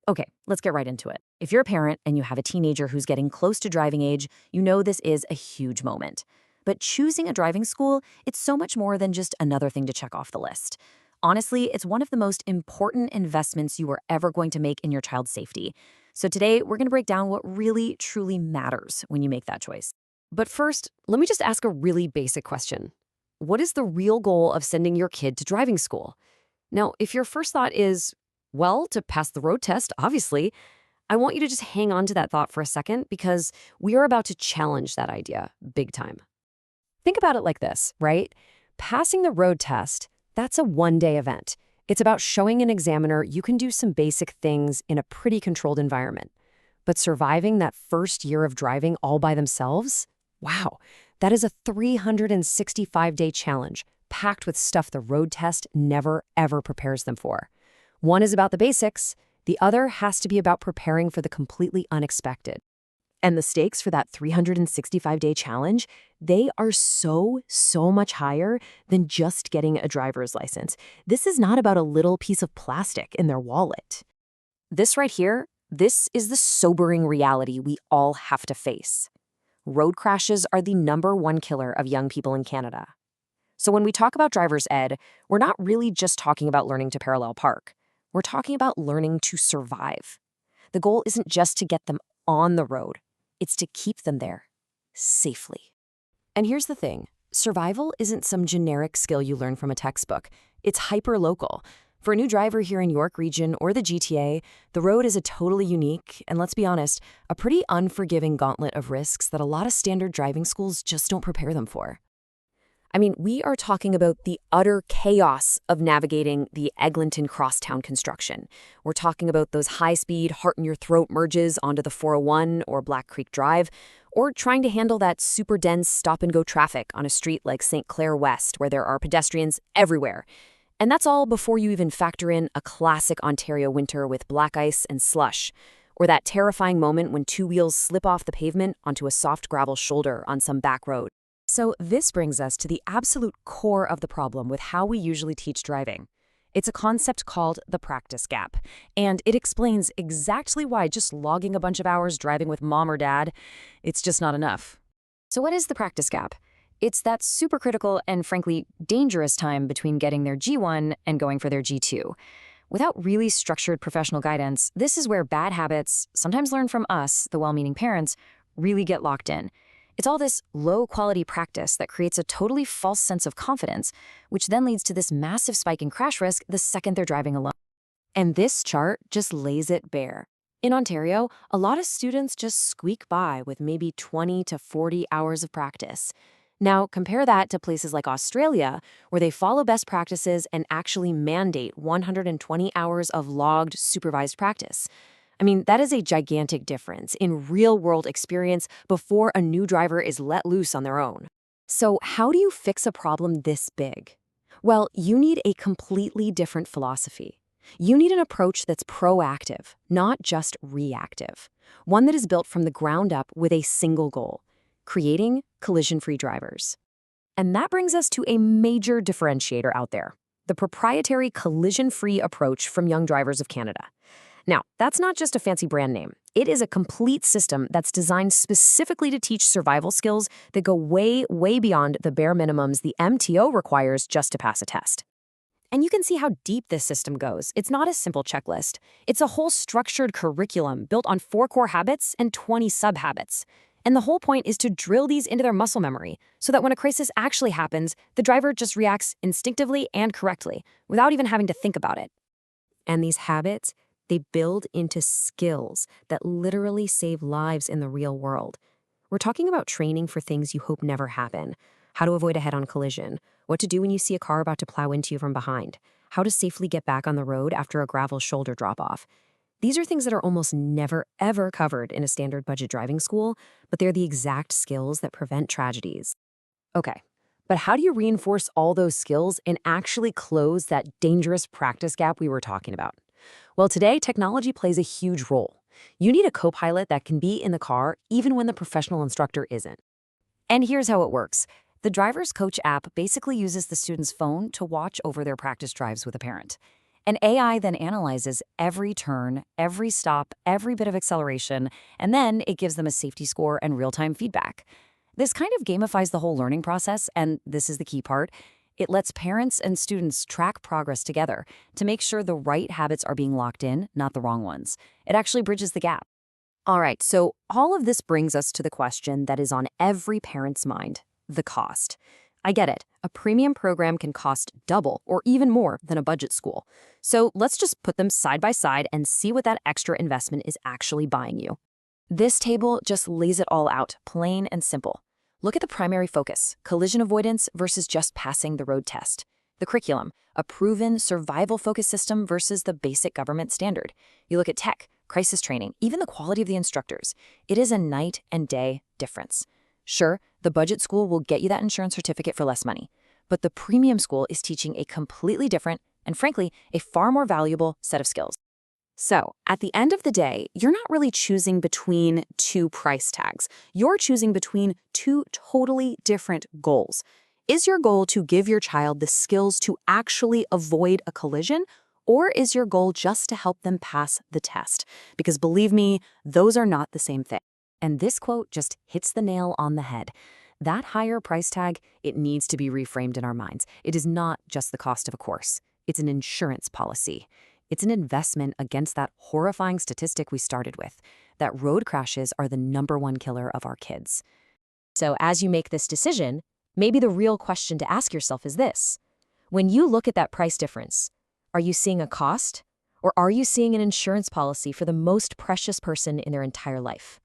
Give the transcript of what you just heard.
Okay, let's get right into it. If you're a parent and you have a teenager who's getting close to driving age, you know this is a huge moment. But choosing a driving school, it's so much more than just another thing to check off the list. Honestly, it's one of the most important investments you are ever going to make in your child's safety. So today, we're going to break down what really, truly matters when you make that choice. But first, let me just ask a really basic question. What is the real goal of sending your kid to driving school? Now, if your first thought is, well, to pass the road test, obviously, I want you to just hang on to that thought for a second because we are about to challenge that idea big time. Think about it like this, right? Passing the road test, that's a one-day event. It's about showing an examiner you can do some basic things in a pretty controlled environment. But surviving that first year of driving all by themselves? Wow, that is a 365-day challenge packed with stuff the road test never, ever prepares them for. One is about the basics. The other has to be about preparing for the completely unexpected. And the stakes for that 365-day challenge, they are so much higher than just getting a driver's license. This is not about a little piece of plastic in their wallet. This right here, this is the sobering reality we all have to face. Road crashes are the #1 killer of young people in Canada. So when we talk about driver's ed, we're not really just talking about learning to parallel park. We're talking about learning to survive. The goal isn't just to get them on the road. It's to keep them there, safely. And here's the thing. Survival isn't some generic skill you learn from a textbook. It's hyper-local. For a new driver here in York Region or the GTA, the road is a totally unique, and let's be honest, a pretty unforgiving gauntlet of risks that a lot of standard driving schools just don't prepare them for. I mean, we are talking about the utter chaos of navigating the Eglinton crosstown construction. We're talking about those high-speed, heart-in-your-throat merges onto the 401 or Black Creek Drive, or trying to handle that super dense stop-and-go traffic on a street like St. Clair West where there are pedestrians everywhere. And that's all before you even factor in a classic Ontario winter with black ice and slush, or that terrifying moment when two wheels slip off the pavement onto a soft gravel shoulder on some back road. So this brings us to the absolute core of the problem with how we usually teach driving. It's a concept called the practice gap, and it explains exactly why just logging a bunch of hours driving with mom or dad, it's just not enough. So what is the practice gap? It's that super critical and frankly dangerous time between getting their G1 and going for their G2. Without really structured professional guidance, this is where bad habits, sometimes learned from us, the well-meaning parents, really get locked in. It's all this low-quality practice that creates a totally false sense of confidence, which then leads to this massive spike in crash risk the second they're driving alone. And this chart just lays it bare. In Ontario, a lot of students just squeak by with maybe 20 to 40 hours of practice. Now, compare that to places like Australia, where they follow best practices and actually mandate 120 hours of logged, supervised practice. I mean, that is a gigantic difference in real-world experience before a new driver is let loose on their own. So how do you fix a problem this big? Well, you need a completely different philosophy. You need an approach that's proactive, not just reactive. One that is built from the ground up with a single goal: creating collision-free drivers. And that brings us to a major differentiator out there: the proprietary collision-free approach from Young Drivers of Canada. Now, that's not just a fancy brand name. It is a complete system that's designed specifically to teach survival skills that go way, way beyond the bare minimums the MTO requires just to pass a test. And you can see how deep this system goes. It's not a simple checklist. It's a whole structured curriculum built on 4 core habits and 20 sub-habits. And the whole point is to drill these into their muscle memory so that when a crisis actually happens, the driver just reacts instinctively and correctly without even having to think about it. And these habits, they build into skills that literally save lives in the real world. We're talking about training for things you hope never happen: how to avoid a head-on collision, what to do when you see a car about to plow into you from behind, how to safely get back on the road after a gravel shoulder drop-off. These are things that are almost never, ever covered in a standard budget driving school, but they're the exact skills that prevent tragedies. Okay, but how do you reinforce all those skills and actually close that dangerous practice gap we were talking about? Well, today, technology plays a huge role. You need a co-pilot that can be in the car even when the professional instructor isn't. And here's how it works. The Driver's Coach app basically uses the student's phone to watch over their practice drives with a parent. And AI then analyzes every turn, every stop, every bit of acceleration, and then it gives them a safety score and real-time feedback. This kind of gamifies the whole learning process, and this is the key part. It lets parents and students track progress together to make sure the right habits are being locked in, not the wrong ones. It actually bridges the gap. All right, so all of this brings us to the question that is on every parent's mind, the cost. I get it. A premium program can cost double or even more than a budget school. So let's just put them side by side and see what that extra investment is actually buying you. This table just lays it all out, plain and simple. Look at the primary focus, collision avoidance versus just passing the road test. The curriculum, a proven survival-focused system versus the basic government standard. You look at tech, crisis training, even the quality of the instructors. It is a night and day difference. Sure, the budget school will get you that insurance certificate for less money, but the premium school is teaching a completely different and, frankly, a far more valuable set of skills. So, at the end of the day, you're not really choosing between two price tags. You're choosing between two totally different goals. Is your goal to give your child the skills to actually avoid a collision, or is your goal just to help them pass the test? Because believe me, those are not the same thing. And this quote just hits the nail on the head. That higher price tag, it needs to be reframed in our minds. It is not just the cost of a course. It's an insurance policy. It's an investment against that horrifying statistic we started with, that road crashes are the #1 killer of our kids. So as you make this decision, maybe the real question to ask yourself is this. When you look at that price difference, are you seeing a cost, or are you seeing an insurance policy for the most precious person in their entire life?